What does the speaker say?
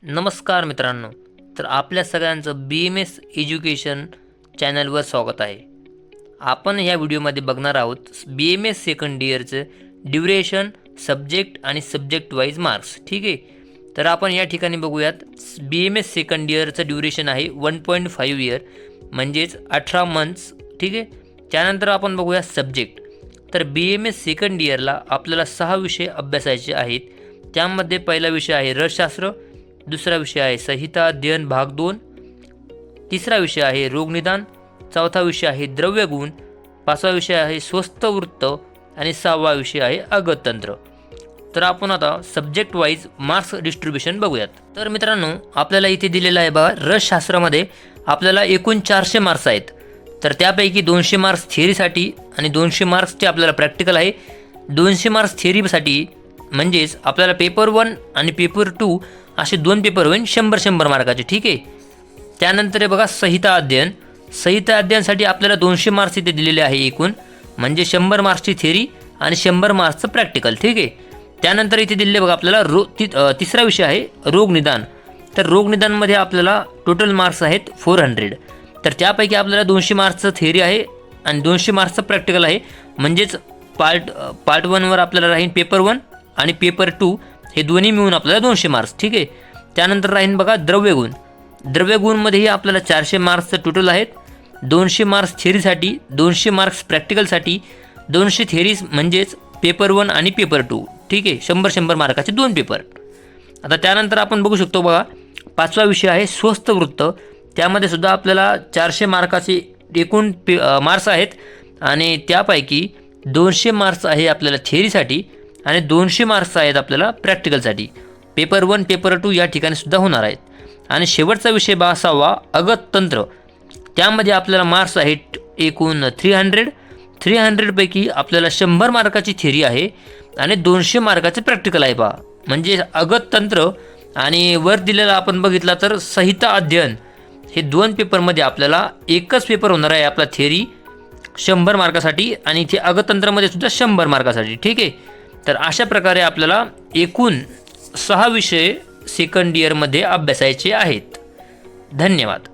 नमस्कार मित्रांनो, तर आपल्या सगळ्यांचं BMS एज्युकेशन चॅनलवर स्वागत आहे. आपण ह्या व्हिडिओमध्ये बघणार आहोत BMS सेकंड इयरचं ड्युरेशन, सब्जेक्ट आणि सब्जेक्ट वाईज मार्क्स. ठीक आहे, तर आपण या ठिकाणी बघूयात. BMS सेकंड इयरचं ड्युरेशन आहे 1.5 इयर म्हणजेच 18 मंथ्स. ठीक आहे, त्यानंतर आपण बघूया सब्जेक्ट. तर BMS सेकंड इयरला आपल्याला 6 विषय अभ्यासायचे आहेत. त्यामध्ये पहिला विषय आहे रसशास्त्र, दुसरा विषय आहे संहिता अध्ययन भाग 2, तिसरा विषय आहे रोगनिदान, चौथा विषय आहे द्रव्यगुण, पाचवा विषय आहे स्वस्त वृत्त आणि सहावा विषय आहे अगततंत्र. तर आपण आता सब्जेक्ट वाईज मार्क्स डिस्ट्रीब्युशन बघूयात. तर मित्रांनो, आपल्याला इथे दिलेलं आहे बघा, रसशास्त्रामध्ये आपल्याला एकूण 400 मार्क्स आहेत. तर त्यापैकी 200 मार्क्स थिअरीसाठी आणि 200 मार्क्सचे आपल्याला प्रॅक्टिकल आहे. 200 मार्क्स थिअरीसाठी म्हणजेच आपल्याला पेपर 1 आणि पेपर 2 असे 2 पेपर होईल 100 मार्काचे. ठीक आहे, त्यानंतर आहे बघा संहिता अध्ययन. संहिता अध्ययनासाठी आपल्याला 200 मार्क्स इथे दिलेले आहे एकूण, म्हणजे 100 मार्क्सची थिअरी आणि 100 मार्क्सचं प्रॅक्टिकल. ठीक आहे, त्यानंतर इथे दिलेले बघा आपल्याला तिसरा विषय आहे रोगनिदान. तर रोगनिदानमध्ये आपल्याला टोटल मार्क्स आहेत 400. तर त्यापैकी आपल्याला 200 मार्क्सचं थिअरी आहे आणि 200 मार्क्सचं प्रॅक्टिकल आहे. म्हणजेच पार्ट 1वर आपल्याला राहील पेपर 1 आणि पेपर 2 हे दोन्ही मिळून आपल्याला 200 मार्क्स. ठीक आहे, त्यानंतर राहील बघा द्रव्यगुण. द्रव्यगुणमध्येही आपल्याला 400 मार्क्सचं टोटल आहेत. 200 मार्क्स थिअरीसाठी, 200 मार्क्स प्रॅक्टिकलसाठी, 200 थिअरीज म्हणजेच पेपर 1 आणि पेपर 2. ठीक आहे, 100 मार्काचे 2 पेपर. आता त्यानंतर आपण बघू शकतो बघा, पाचवा विषय आहे स्वस्त वृत्त. त्यामध्ये सुद्धा आपल्याला 400 मार्काचे एकूण मार्क्स आहेत आणि त्यापैकी 200 मार्क्स आहे आपल्याला थिअरीसाठी आणि 200 मार्क्स आहेत आपल्याला प्रॅक्टिकलसाठी. पेपर 1, पेपर 2 या ठिकाणी सुद्धा होणार आहेत. आणि शेवटचा विषय 6वा अगततंत्र. त्यामध्ये आपल्याला मार्क्स आहेत एकूण 300 पैकी आपल्याला 100 मार्काची थिअरी आहे आणि 200 मार्काचे प्रॅक्टिकल आहे पहा. म्हणजे अगततंत्र आणि वर दिलेला आपण बघितला तर संहिता अध्ययन, हे 2 पेपरमध्ये आपल्याला एकच पेपर होणार आहे आपला थिअरी 100 मार्कासाठी आणि इथे अगततंत्रामध्ये सुद्धा 100 मार्कासाठी. ठीक आहे, तर अशा प्रकारे आपल्याला एकूण 6 विषय सेकंड इयरमध्ये अभ्यासायचे आहेत. धन्यवाद.